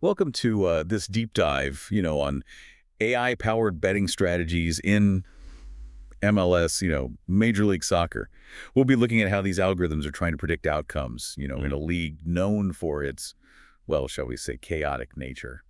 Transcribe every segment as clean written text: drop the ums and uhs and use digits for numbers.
Welcome to this deep dive, on AI-powered betting strategies in MLS, Major League Soccer. We'll be looking at how these algorithms are trying to predict outcomes, in a league known for its, well, shall we say, chaotic nature.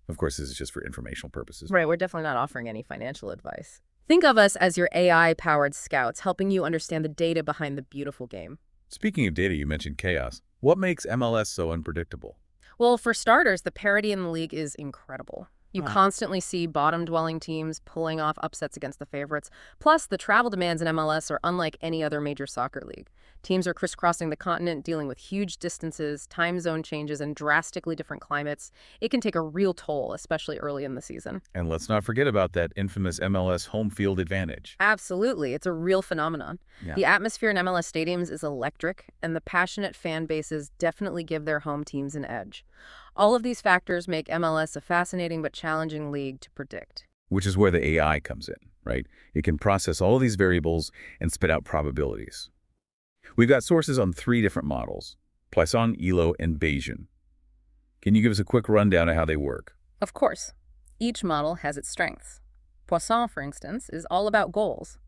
Of course, this is just for informational purposes. Right, we're definitely not offering any financial advice. Think of us as your AI-powered scouts, helping you understand the data behind the beautiful game. Speaking of data, you mentioned chaos. What makes MLS so unpredictable? Well, for starters, the parity in the league is incredible. You Ah. constantly see bottom-dwelling teams pulling off upsets against the favorites. Plus, the travel demands in MLS are unlike any other major soccer league. Teams are crisscrossing the continent, dealing with huge distances, time zone changes, and drastically different climates. It can take a real toll, especially early in the season. And let's not forget about that infamous MLS home field advantage. Absolutely. It's a real phenomenon. Yeah. The atmosphere in MLS stadiums is electric, and the passionate fan bases definitely give their home teams an edge. All of these factors make MLS a fascinating but challenging league to predict. Which is where the AI comes in, right? It can process all of these variables and spit out probabilities. We've got sources on 3 different models, Poisson, Elo, and Bayesian. Can you give us a quick rundown of how they work? Of course, each model has its strengths. Poisson, for instance, is all about goals.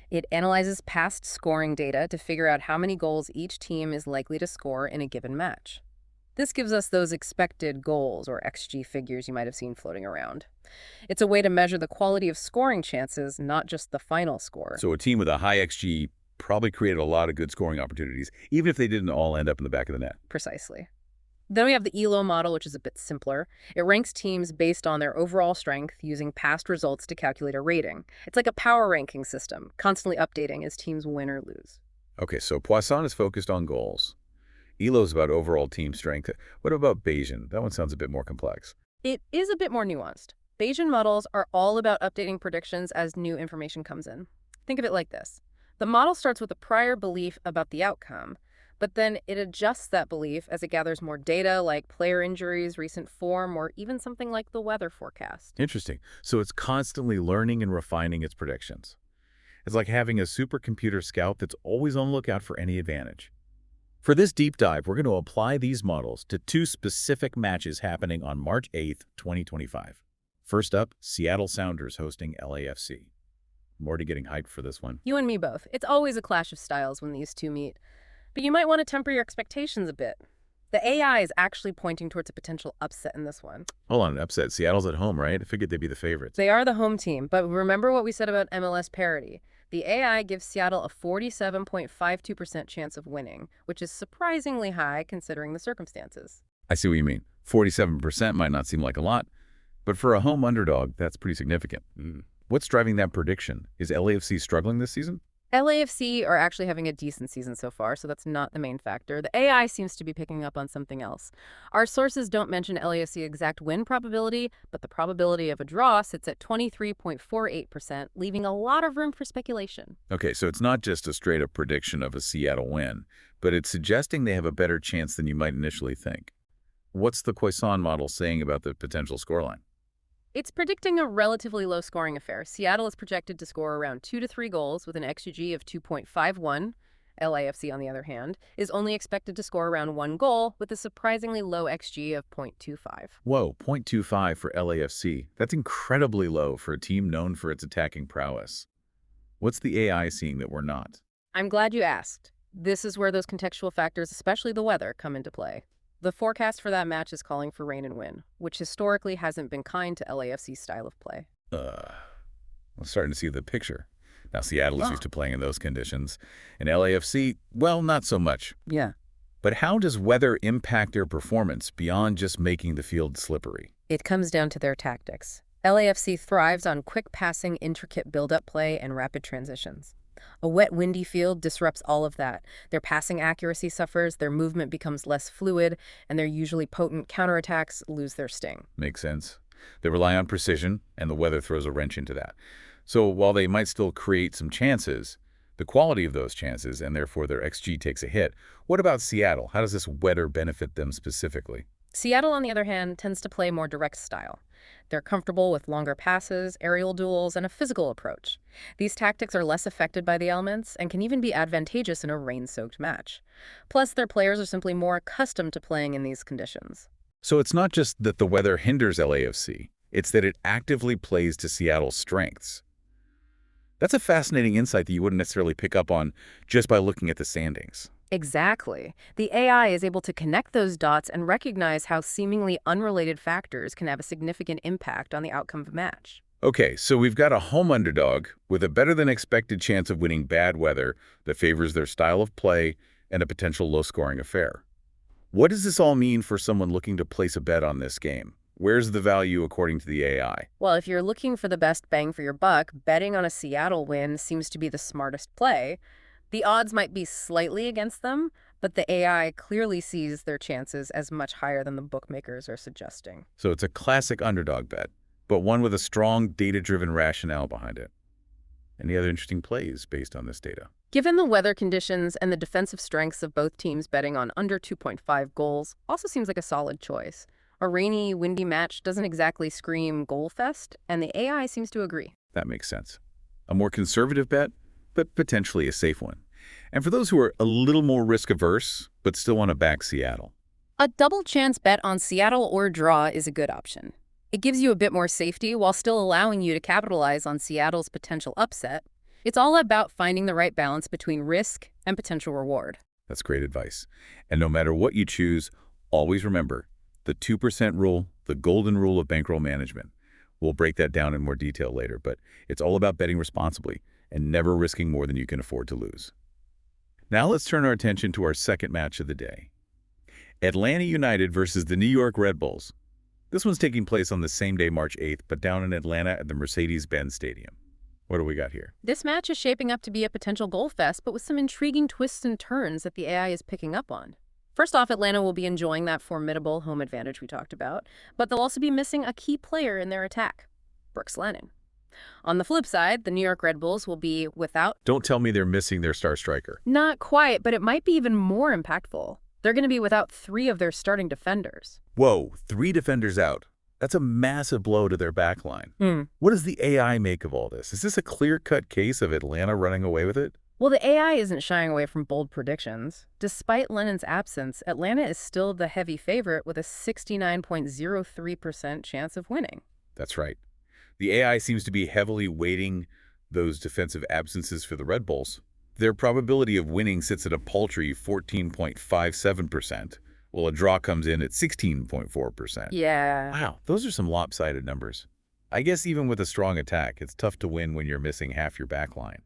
It analyzes past scoring data to figure out how many goals each team is likely to score in a given match. This gives us those expected goals, or XG figures you might have seen floating around. It's a way to measure the quality of scoring chances, not just the final score. So a team with a high XG probably created a lot of good scoring opportunities, even if they didn't all end up in the back of the net. Precisely. Then we have the ELO model, which is a bit simpler. It ranks teams based on their overall strength using past results to calculate a rating. It's like a power ranking system, constantly updating as teams win or lose. Okay, so Poisson is focused on goals. Elo is about overall team strength. What about Bayesian? That one sounds a bit more complex. It is a bit more nuanced. Bayesian models are all about updating predictions as new information comes in. Think of it like this. The model starts with a prior belief about the outcome, but then it adjusts that belief as it gathers more data like player injuries, recent form, or even something like the weather forecast. Interesting. So it's constantly learning and refining its predictions. It's like having a supercomputer scout that's always on the lookout for any advantage. For this deep dive, we're going to apply these models to 2 specific matches happening on March 8th, 2025. First up, Seattle Sounders hosting LAFC. I'm already getting hyped for this one. You and me both. It's always a clash of styles when these two meet. But you might want to temper your expectations a bit. The AI is actually pointing towards a potential upset in this one. Hold on, an upset. Seattle's at home, right? I figured they'd be the favorites. They are the home team, but remember what we said about MLS parity. The AI gives Seattle a 47.52% chance of winning, which is surprisingly high considering the circumstances. I see what you mean. 47% might not seem like a lot, but for a home underdog, that's pretty significant. What's driving that prediction? Is LAFC struggling this season? LAFC are actually having a decent season so far, so that's not the main factor. The AI seems to be picking up on something else. Our sources don't mention LAFC exact win probability, but the probability of a draw sits at 23.48%, leaving a lot of room for speculation. Okay, so it's not just a straight-up prediction of a Seattle win, but it's suggesting they have a better chance than you might initially think. What's the Poisson model saying about the potential scoreline? It's predicting a relatively low-scoring affair. Seattle is projected to score around 2 to 3 goals with an XG of 2.51. LAFC, on the other hand, is only expected to score around 1 goal with a surprisingly low XG of 0.25. Whoa, 0.25 for LAFC. That's incredibly low for a team known for its attacking prowess. What's the AI seeing that we're not? I'm glad you asked. This is where those contextual factors, especially the weather, come into play. The forecast for that match is calling for rain and wind, which historically hasn't been kind to LAFC's style of play. I'm starting to see the picture. Now, Seattle is used to playing in those conditions, and LAFC, well, not so much. Yeah. But how does weather impact their performance beyond just making the field slippery? It comes down to their tactics. LAFC thrives on quick passing, intricate build-up play, and rapid transitions. A wet, windy field disrupts all of that. Their passing accuracy suffers, their movement becomes less fluid, and their usually potent counterattacks lose their sting. Makes sense. They rely on precision, and the weather throws a wrench into that. So while they might still create some chances, the quality of those chances, and therefore their XG, takes a hit. What about Seattle? How does this weather benefit them specifically? Seattle, on the other hand, tends to play more direct style. They're comfortable with longer passes, aerial duels, and a physical approach. These tactics are less affected by the elements and can even be advantageous in a rain-soaked match. Plus, their players are simply more accustomed to playing in these conditions. So it's not just that the weather hinders LAFC, it's that it actively plays to Seattle's strengths. That's a fascinating insight that you wouldn't necessarily pick up on just by looking at the standings. Exactly. The AI is able to connect those dots and recognize how seemingly unrelated factors can have a significant impact on the outcome of a match. Okay, so we've got a home underdog with a better-than-expected chance of winning bad weather that favors their style of play and a potential low-scoring affair. What does this all mean for someone looking to place a bet on this game? Where's the value according to the AI? Well, if you're looking for the best bang for your buck, betting on a Seattle win seems to be the smartest play. The odds might be slightly against them, but the AI clearly sees their chances as much higher than the bookmakers are suggesting. So it's a classic underdog bet, but one with a strong data-driven rationale behind it. Any other interesting plays based on this data? Given the weather conditions and the defensive strengths of both teams, betting on under 2.5 goals also seems like a solid choice. A rainy, windy match doesn't exactly scream goal fest, and the AI seems to agree. That makes sense. A more conservative bet, but potentially a safe one. And for those who are a little more risk-averse, but still want to back Seattle. A double chance bet on Seattle or draw is a good option. It gives you a bit more safety while still allowing you to capitalize on Seattle's potential upset. It's all about finding the right balance between risk and potential reward. That's great advice. And no matter what you choose, always remember the 2% rule, the golden rule of bankroll management. We'll break that down in more detail later, but it's all about betting responsibly and never risking more than you can afford to lose. Now let's turn our attention to our second match of the day. Atlanta United versus the New York Red Bulls. This one's taking place on the same day, March 8th, but down in Atlanta at the Mercedes-Benz Stadium. What do we got here? This match is shaping up to be a potential goal fest, but with some intriguing twists and turns that the AI is picking up on. First off, Atlanta will be enjoying that formidable home advantage we talked about, but they'll also be missing a key player in their attack, Brooks Lennon. On the flip side, the New York Red Bulls will be without... Don't tell me they're missing their star striker. Not quite, but it might be even more impactful. They're going to be without 3 of their starting defenders. Whoa, 3 defenders out. That's a massive blow to their back line. What does the AI make of all this? Is this a clear-cut case of Atlanta running away with it? Well, the AI isn't shying away from bold predictions. Despite Lennon's absence, Atlanta is still the heavy favorite with a 69.03% chance of winning. That's right. The AI seems to be heavily weighting those defensive absences for the Red Bulls. Their probability of winning sits at a paltry 14.57%, while a draw comes in at 16.4%. Yeah. Wow, those are some lopsided numbers. I guess even with a strong attack, it's tough to win when you're missing half your back line.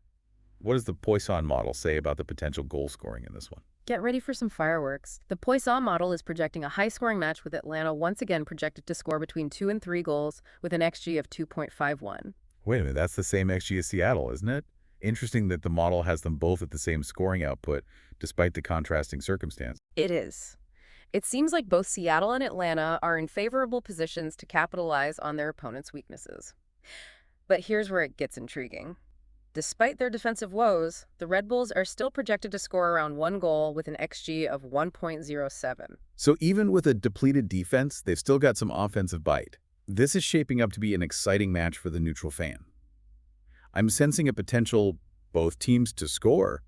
What does the Poisson model say about the potential goal scoring in this one? Get ready for some fireworks. The Poisson model is projecting a high-scoring match with Atlanta once again projected to score between 2 and 3 goals with an XG of 2.51. Wait a minute, that's the same XG as Seattle, isn't it? Interesting that the model has them both at the same scoring output, despite the contrasting circumstance. It is. It seems like both Seattle and Atlanta are in favorable positions to capitalize on their opponent's weaknesses. But here's where it gets intriguing. Despite their defensive woes, the Red Bulls are still projected to score around 1 goal with an XG of 1.07. So even with a depleted defense, they've still got some offensive bite. This is shaping up to be an exciting match for the neutral fan. I'm sensing a potential both teams to score.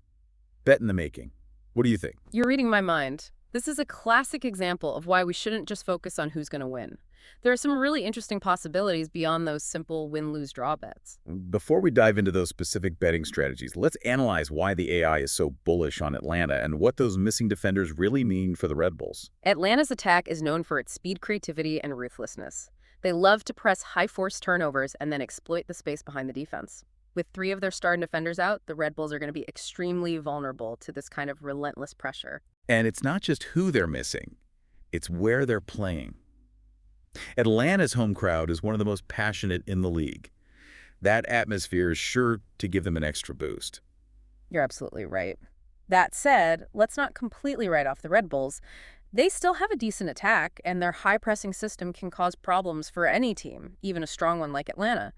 Bet in the making. What do you think? You're reading my mind. This is a classic example of why we shouldn't just focus on who's going to win. There are some really interesting possibilities beyond those simple win-lose-draw bets. Before we dive into those specific betting strategies, let's analyze why the AI is so bullish on Atlanta and what those missing defenders really mean for the Red Bulls. Atlanta's attack is known for its speed, creativity, and ruthlessness. They love to press high-force turnovers and then exploit the space behind the defense. With 3 of their starting defenders out, the Red Bulls are going to be extremely vulnerable to this kind of relentless pressure. And it's not just who they're missing, it's where they're playing. Atlanta's home crowd is one of the most passionate in the league. That atmosphere is sure to give them an extra boost. You're absolutely right. That said, let's not completely write off the Red Bulls. They still have a decent attack, and their high-pressing system can cause problems for any team, even a strong one like Atlanta.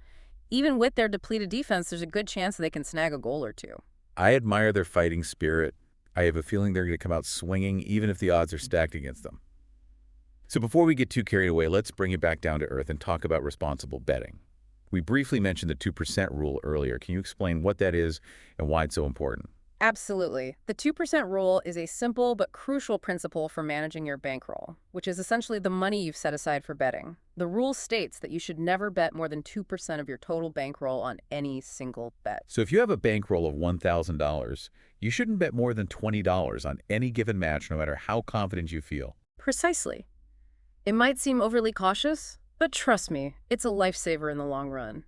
Even with their depleted defense, there's a good chance they can snag a goal or 2. I admire their fighting spirit. I have a feeling they're going to come out swinging, even if the odds are stacked against them. So before we get too carried away, let's bring it back down to earth and talk about responsible betting. We briefly mentioned the 2% rule earlier. Can you explain what that is and why it's so important? Absolutely. The 2% rule is a simple but crucial principle for managing your bankroll, which is essentially the money you've set aside for betting. The rule states that you should never bet more than 2% of your total bankroll on any single bet. So if you have a bankroll of $1,000, you shouldn't bet more than $20 on any given match, no matter how confident you feel. Precisely. It might seem overly cautious, but trust me, it's a lifesaver in the long run.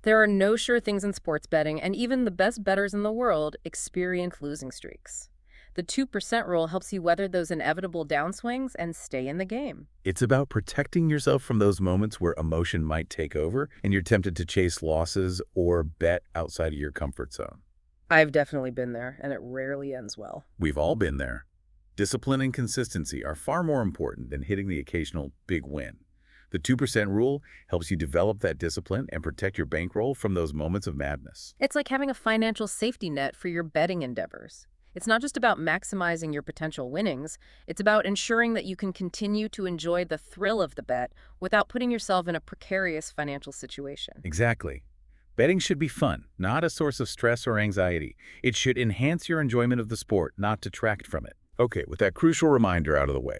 There are no sure things in sports betting, and even the best bettors in the world experience losing streaks. The 2% rule helps you weather those inevitable downswings and stay in the game. It's about protecting yourself from those moments where emotion might take over and you're tempted to chase losses or bet outside of your comfort zone. I've definitely been there, and it rarely ends well. We've all been there. Discipline and consistency are far more important than hitting the occasional big win. The 2% rule helps you develop that discipline and protect your bankroll from those moments of madness. It's like having a financial safety net for your betting endeavors. It's not just about maximizing your potential winnings, it's about ensuring that you can continue to enjoy the thrill of the bet without putting yourself in a precarious financial situation. Exactly. Betting should be fun, not a source of stress or anxiety. It should enhance your enjoyment of the sport, not detract from it. Okay, with that crucial reminder out of the way,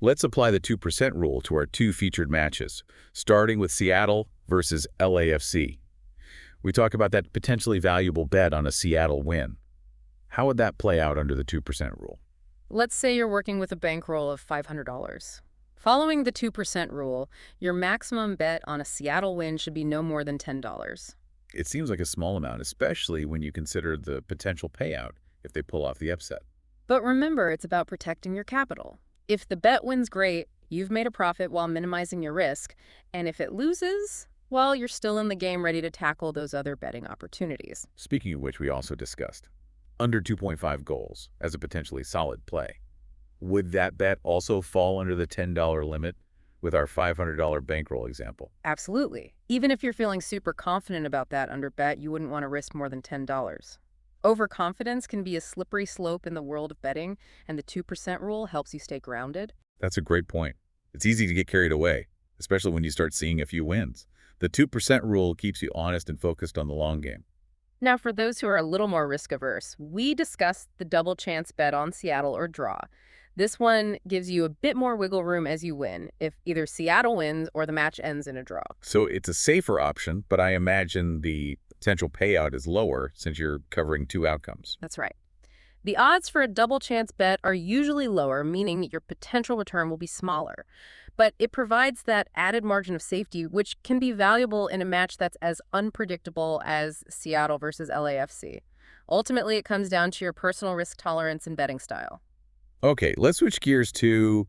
let's apply the 2% rule to our two featured matches, starting with Seattle versus LAFC. We talk about that potentially valuable bet on a Seattle win. How would that play out under the 2% rule? Let's say you're working with a bankroll of $500. Following the 2% rule, your maximum bet on a Seattle win should be no more than $10. It seems like a small amount, especially when you consider the potential payout if they pull off the upset. But remember, it's about protecting your capital. If the bet wins, great, you've made a profit while minimizing your risk. And if it loses, well, you're still in the game ready to tackle those other betting opportunities. Speaking of which, we also discussed under 2.5 goals as a potentially solid play. Would that bet also fall under the $10 limit with our $500 bankroll example? Absolutely. Even if you're feeling super confident about that under bet, you wouldn't want to risk more than $10. Overconfidence can be a slippery slope in the world of betting, and the 2% rule helps you stay grounded. That's a great point. It's easy to get carried away, especially when you start seeing a few wins. The 2% rule keeps you honest and focused on the long game. Now, for those who are a little more risk-averse, we discussed the double chance bet on Seattle or draw. This one gives you a bit more wiggle room as you win, if either Seattle wins or the match ends in a draw. So it's a safer option, but I imagine the potential payout is lower since you're covering two outcomes. That's right. The odds for a double chance bet are usually lower, meaning your potential return will be smaller. But it provides that added margin of safety, which can be valuable in a match that's as unpredictable as Seattle versus LAFC. Ultimately, it comes down to your personal risk tolerance and betting style. Okay, let's switch gears to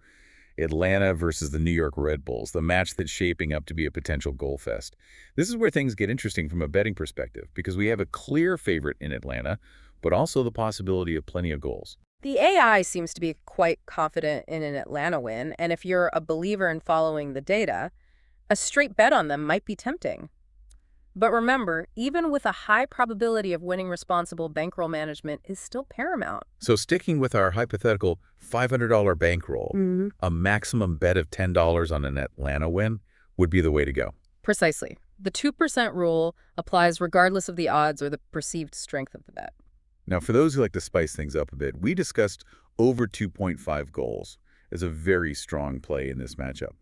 Atlanta versus the New York Red Bulls, the match that's shaping up to be a potential goal fest. This is where things get interesting from a betting perspective because we have a clear favorite in Atlanta, but also the possibility of plenty of goals. The AI seems to be quite confident in an Atlanta win, and if you're a believer in following the data, a straight bet on them might be tempting. But remember, even with a high probability of winning, responsible bankroll management is still paramount. So sticking with our hypothetical $500 bankroll, a maximum bet of $10 on an Atlanta win would be the way to go. Precisely. The 2% rule applies regardless of the odds or the perceived strength of the bet. Now, for those who like to spice things up a bit, we discussed over 2.5 goals as a very strong play in this matchup.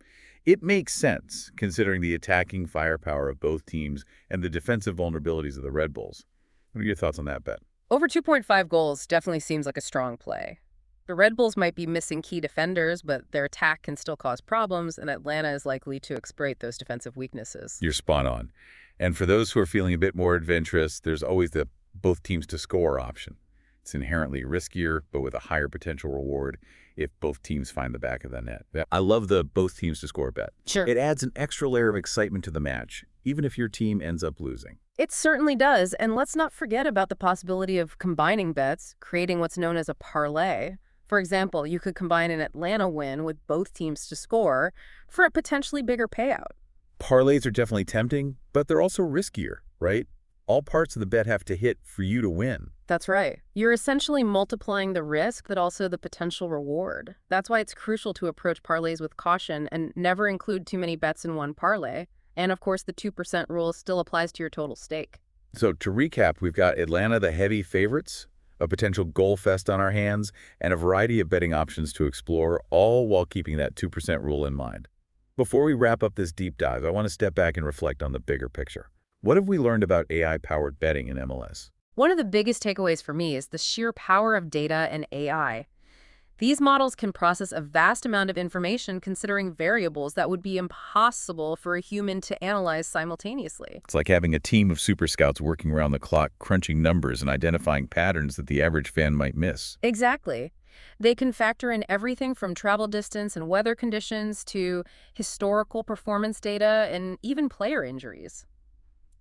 It makes sense, considering the attacking firepower of both teams and the defensive vulnerabilities of the Red Bulls. What are your thoughts on that bet? Over 2.5 goals definitely seems like a strong play. The Red Bulls might be missing key defenders, but their attack can still cause problems, and Atlanta is likely to exploit those defensive weaknesses. You're spot on. And for those who are feeling a bit more adventurous, there's always the both teams to score option. It's inherently riskier, but with a higher potential reward if both teams find the back of the net. I love the both teams to score bet. Sure. It adds an extra layer of excitement to the match, even if your team ends up losing. It certainly does, and let's not forget about the possibility of combining bets, creating what's known as a parlay. For example, you could combine an Atlanta win with both teams to score for a potentially bigger payout. Parlays are definitely tempting, but they're also riskier, right? All parts of the bet have to hit for you to win. That's right. You're essentially multiplying the risk, but also the potential reward. That's why it's crucial to approach parlays with caution and never include too many bets in one parlay. And of course, the 2% rule still applies to your total stake. So to recap, we've got Atlanta, the heavy favorites, a potential goal fest on our hands, and a variety of betting options to explore, all while keeping that 2% rule in mind. Before we wrap up this deep dive, I want to step back and reflect on the bigger picture. What have we learned about AI-powered betting in MLS? One of the biggest takeaways for me is the sheer power of data and AI. These models can process a vast amount of information considering variables that would be impossible for a human to analyze simultaneously. It's like having a team of super scouts working around the clock, crunching numbers and identifying patterns that the average fan might miss. Exactly. They can factor in everything from travel distance and weather conditions to historical performance data and even player injuries.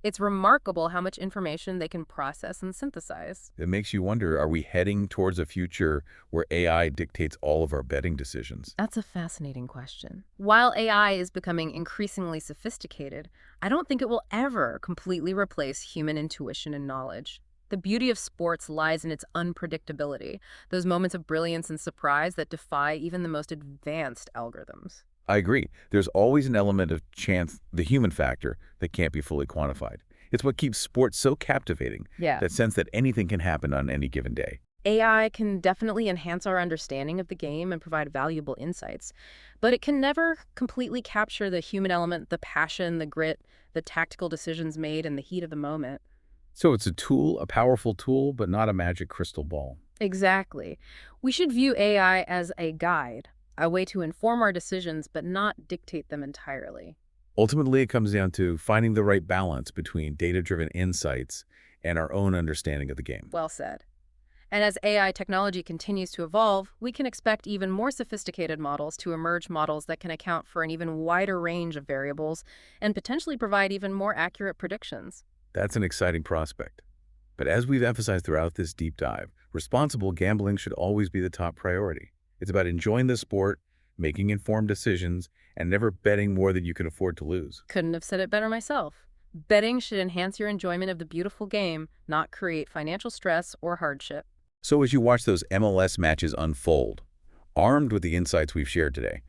It's remarkable how much information they can process and synthesize. It makes you wonder, are we heading towards a future where AI dictates all of our betting decisions? That's a fascinating question. While AI is becoming increasingly sophisticated, I don't think it will ever completely replace human intuition and knowledge. The beauty of sports lies in its unpredictability, those moments of brilliance and surprise that defy even the most advanced algorithms. I agree. There's always an element of chance, the human factor, that can't be fully quantified. It's what keeps sports so captivating, Yeah. that sense that anything can happen on any given day. AI can definitely enhance our understanding of the game and provide valuable insights, but it can never completely capture the human element, the passion, the grit, the tactical decisions made in the heat of the moment. So it's a tool, a powerful tool, but not a magic crystal ball. Exactly. We should view AI as a guide, a way to inform our decisions but not dictate them entirely. Ultimately, it comes down to finding the right balance between data-driven insights and our own understanding of the game. Well said. And as AI technology continues to evolve, we can expect even more sophisticated models to emerge, models that can account for an even wider range of variables and potentially provide even more accurate predictions. That's an exciting prospect. But as we've emphasized throughout this deep dive, responsible gambling should always be the top priority. It's about enjoying the sport, making informed decisions, and never betting more than you can afford to lose. Couldn't have said it better myself. Betting should enhance your enjoyment of the beautiful game, not create financial stress or hardship. So as you watch those MLS matches unfold, armed with the insights we've shared today,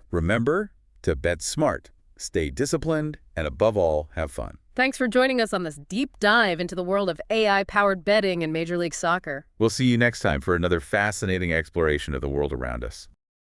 remember to bet smart, stay disciplined, and above all, have fun. Thanks for joining us on this deep dive into the world of AI-powered betting in Major League Soccer. We'll see you next time for another fascinating exploration of the world around us.